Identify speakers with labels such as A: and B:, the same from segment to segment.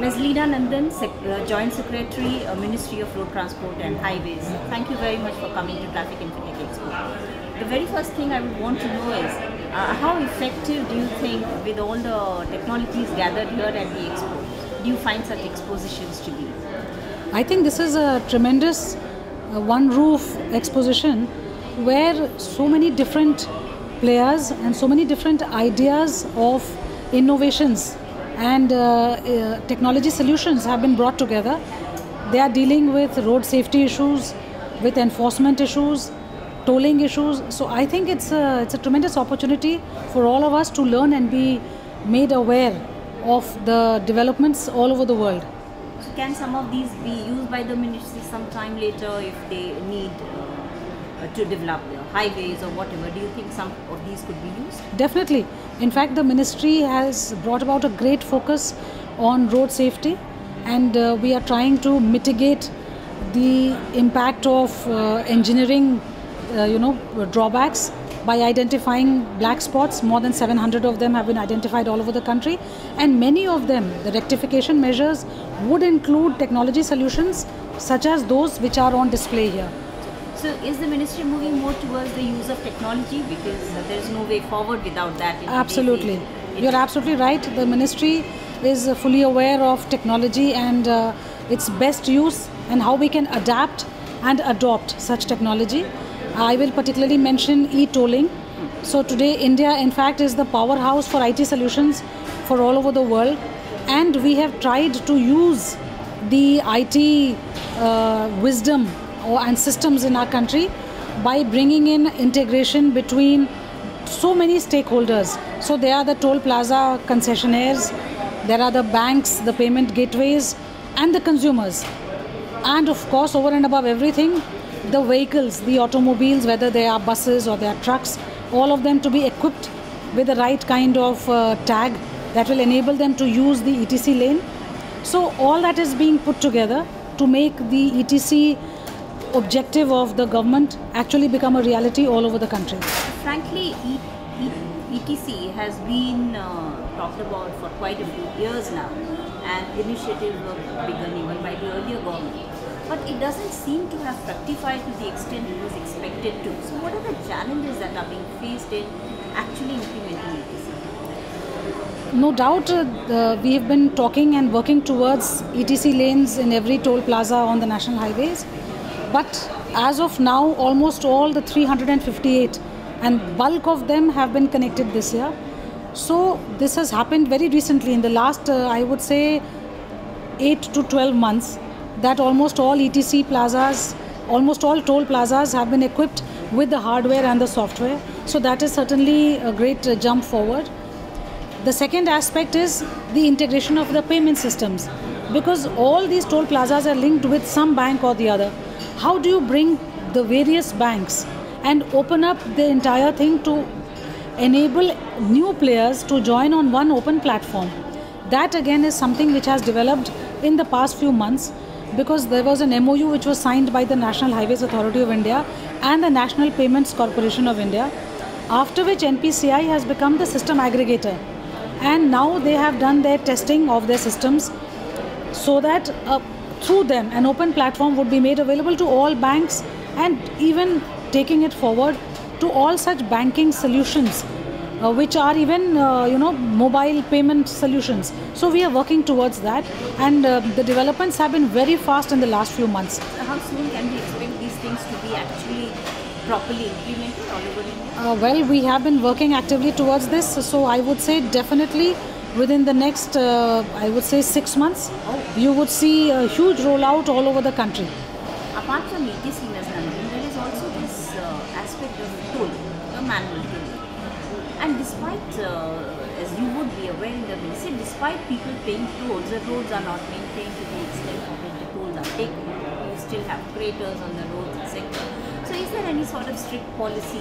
A: Ms. Leena Nandan, Joint Secretary, Ministry of Road Transport and Highways. Thank you very much for coming to Traffic and Fintech Expo. The very first thing I would want to know is, how effective do you think, with all the technologies gathered here at the Expo, do you find such expositions to be?
B: I think this is a tremendous one-roof exposition where so many different players and so many different ideas of innovations and technology solutions have been brought together. They are dealing with road safety issues, with enforcement issues, tolling issues. So I think it's a tremendous opportunity for all of us to learn and be made aware of the developments all over the world.
A: So can some of these be used by the ministry sometime later if they need to develop highways or whatever? Do you think some of these could be used?
B: Definitely. In fact, the ministry has brought about a great focus on road safety, and we are trying to mitigate the impact of engineering drawbacks by identifying black spots. More than 700 of them have been identified all over the country, and many of them, the rectification measures would include technology solutions such as those which are on display here.
A: So is the ministry moving more towards the use of technology, because there is no way forward without that?
B: Absolutely. You're absolutely right. The ministry is fully aware of technology and its best use and how we can adapt and adopt such technology. I will particularly mention e-tolling. So today India in fact is the powerhouse for IT solutions for all over the world, and we have tried to use the IT wisdom and systems in our country by bringing in integration between so many stakeholders. So there are the toll plaza concessionaires, there are the banks, the payment gateways, and the consumers. And of course, over and above everything, the vehicles, the automobiles, whether they are buses or they are trucks, all of them to be equipped with the right kind of tag that will enable them to use the ETC lane. So all that is being put together to make the ETC objective of the government actually become a reality all over the country.
A: Frankly, ETC has been talked about for quite a few years now, and initiatives were begun even by the earlier government. But it doesn't seem to have fructified to the extent it was expected to. So what are the challenges that are being faced in actually implementing ETC?
B: No doubt we have been talking and working towards ETC lanes in every toll plaza on the national highways. But as of now, almost all the 358 and bulk of them have been connected this year. So this has happened very recently in the last, I would say, 8 to 12 months, that almost all ETC plazas, almost all toll plazas have been equipped with the hardware and the software. So that is certainly a great jump forward. The second aspect is the integration of the payment systems, because all these toll plazas are linked with some bank or the other. How do you bring the various banks and open up the entire thing to enable new players to join on one open platform? That again is something which has developed in the past few months, because there was an MOU which was signed by the National Highways Authority of India and the National Payments Corporation of India, after which NPCI has become the system aggregator, and now they have done their testing of their systems so that through them an open platform would be made available to all banks, and even taking it forward to all such banking solutions which are even mobile payment solutions. So we are working towards that, and the developments have been very fast in the last few months.
A: How soon can we expect these things to be actually properly implemented all over India?
B: Well, we have been working actively towards this, so I would say definitely within the next, I would say 6 months, you would see a huge rollout all over the country.
A: Apart from ETC, Ms. Nandan, there is also this aspect of tolling, the manual tolling. And despite, as you would be aware in the ministry, despite people paying tolls, the roads are not maintained to the extent of which the tolls are taken. You still have craters on the roads, etc. So is there any sort of strict policy,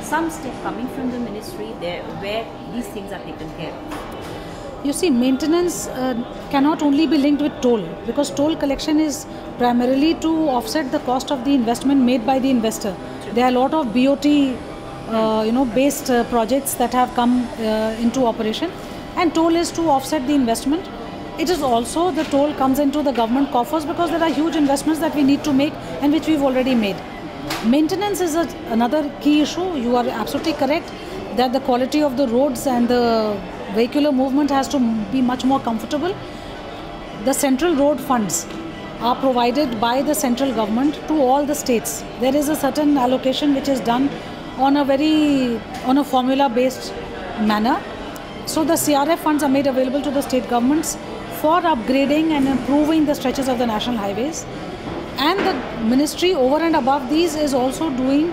A: some step coming from the ministry there where these things are taken care of?
B: You see, maintenance cannot only be linked with toll, because toll collection is primarily to offset the cost of the investment made by the investor. Sure. There are a lot of BOT based projects that have come into operation, and toll is to offset the investment. It is also the toll comes into the government coffers because there are huge investments that we need to make and which we've already made. Maintenance is another key issue. You are absolutely correct that the quality of the roads and the vehicular movement has to be much more comfortable. The central road funds are provided by the central government to all the states. There is a certain allocation which is done on a formula based manner. So the CRF funds are made available to the state governments for upgrading and improving the stretches of the national highways. And the ministry over and above these is also doing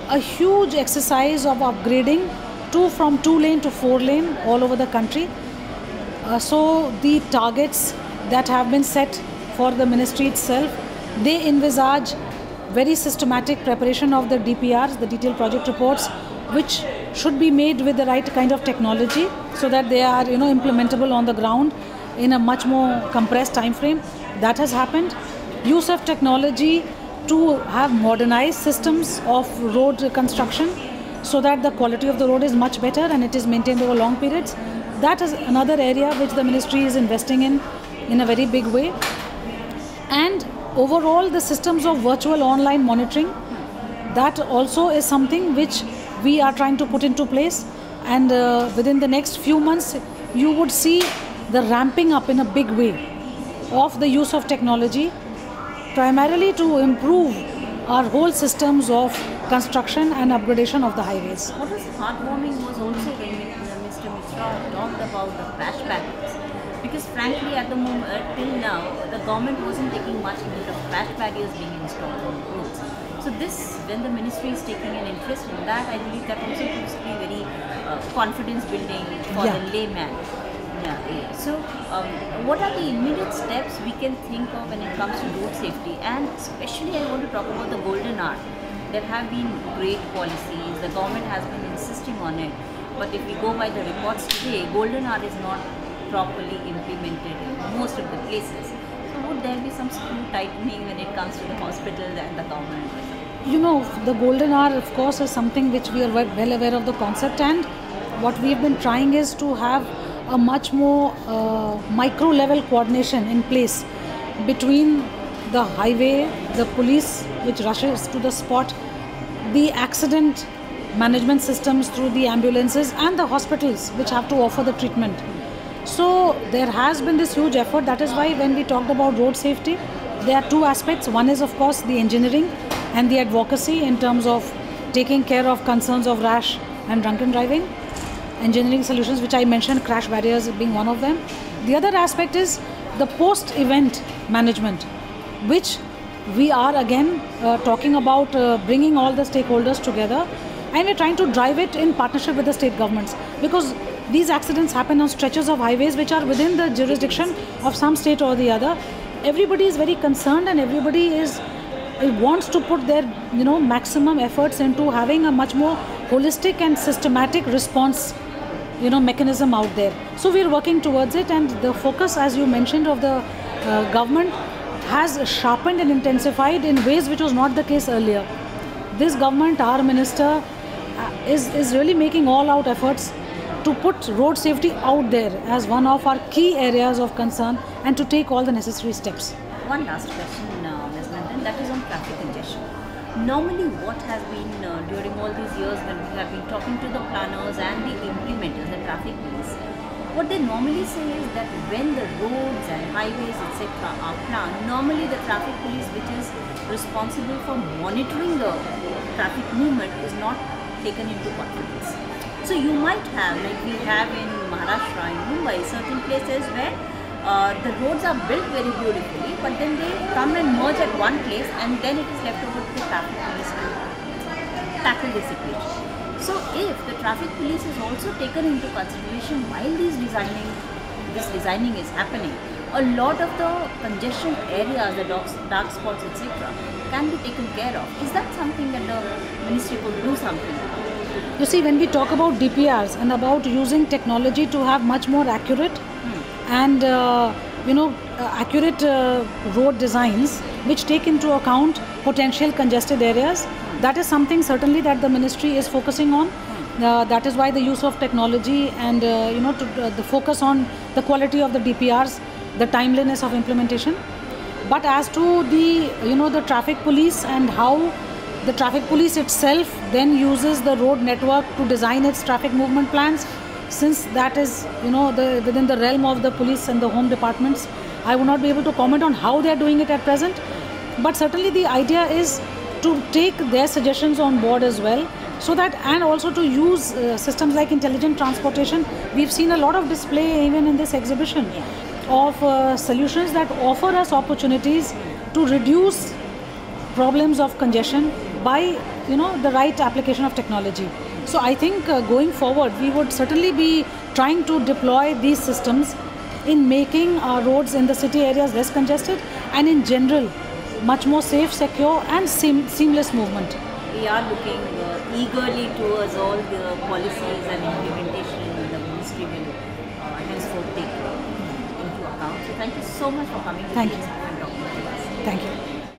B: a huge exercise of upgrading from 2-lane to 4-lane all over the country. So the targets that have been set for the ministry itself, they envisage very systematic preparation of the DPRs, the detailed project reports, which should be made with the right kind of technology so that they are implementable on the ground in a much more compressed time frame. That has happened. Use of technology to have modernized systems of road construction so that the quality of the road is much better and it is maintained over long periods. That is another area which the ministry is investing in a very big way. And overall, the systems of virtual online monitoring, that also is something which we are trying to put into place. And within the next few months, you would see the ramping up in a big way of the use of technology, primarily to improve our whole systems of construction and upgradation of the highways.
A: What was heartwarming was also when Mr. Mishra talked about the crash barriers. Because frankly, at the moment, till now, the government wasn't taking much note of crash barriers being installed on roads. So this, when the ministry is taking an interest in that, I believe that also proves to be very confidence building for the layman. So what are the immediate steps we can think of when it comes to road safety? And especially I want to talk about the golden hour. There have been great policies, the government has been insisting on it. But if we go by the reports today, golden hour is not properly implemented in most of the places. So would there be some screw tightening when it comes to the hospitals and the government?
B: The golden hour, of course, is something which we are well aware of the concept, and what we've been trying is to have a much more micro level coordination in place between the highway, the police which rushes to the spot, the accident management systems through the ambulances, and the hospitals which have to offer the treatment. So there has been this huge effort. That is why when we talked about road safety, there are two aspects. One is of course the engineering and the advocacy in terms of taking care of concerns of rash and drunken driving. Engineering solutions, which I mentioned, crash barriers being one of them. The other aspect is the post-event management, which we are again talking about bringing all the stakeholders together, and we're trying to drive it in partnership with the state governments, because these accidents happen on stretches of highways which are within the jurisdiction of some state or the other. Everybody is very concerned, and everybody wants to put their maximum efforts into having a much more holistic and systematic response mechanism out there. So we're working towards it, and the focus, as you mentioned, of the government has sharpened and intensified in ways which was not the case earlier. This government, our minister, is really making all out efforts to put road safety out there as one of our key areas of concern and to take all the necessary steps.
A: One last question, Ms. Nandan, that is on traffic congestion. Normally what has been during all these years when we have been talking to the planners and the implementers, the traffic police, what they normally say is that when the roads and highways etc. are planned, normally the traffic police which is responsible for monitoring the traffic movement is not taken into confidence. So you might have, like we have in Maharashtra, in Mumbai, certain places where the roads are built very beautifully, but then they come and merge at one place, and then it is left over to the traffic police to tackle the situation. So if the traffic police is also taken into consideration while this designing is happening, a lot of the congestion areas, the dark spots etc. can be taken care of. Is that something that the ministry could do something?
B: You see, when we talk about DPRs and about using technology to have much more accurate and accurate road designs which take into account potential congested areas, that is something certainly that the ministry is focusing on. That is why the use of technology and the focus on the quality of the DPRs the timeliness of implementation. But as to the the traffic police and how the traffic police itself then uses the road network to design its traffic movement plans, since that is within the realm of the police and the home departments, I would not be able to comment on how they are doing it at present. But certainly the idea is to take their suggestions on board as well, so that, and also to use systems like intelligent transportation. We've seen a lot of display even in this exhibition of solutions that offer us opportunities to reduce problems of congestion by the right application of technology. So I think going forward we would certainly be trying to deploy these systems in making our roads in the city areas less congested and in general much more safe, secure and seamless movement.
A: We are looking eagerly towards all the policies and implementation the ministry will henceforth take into account. So thank you so much for coming.
B: Thank you.
A: And talking to us.
B: Thank you.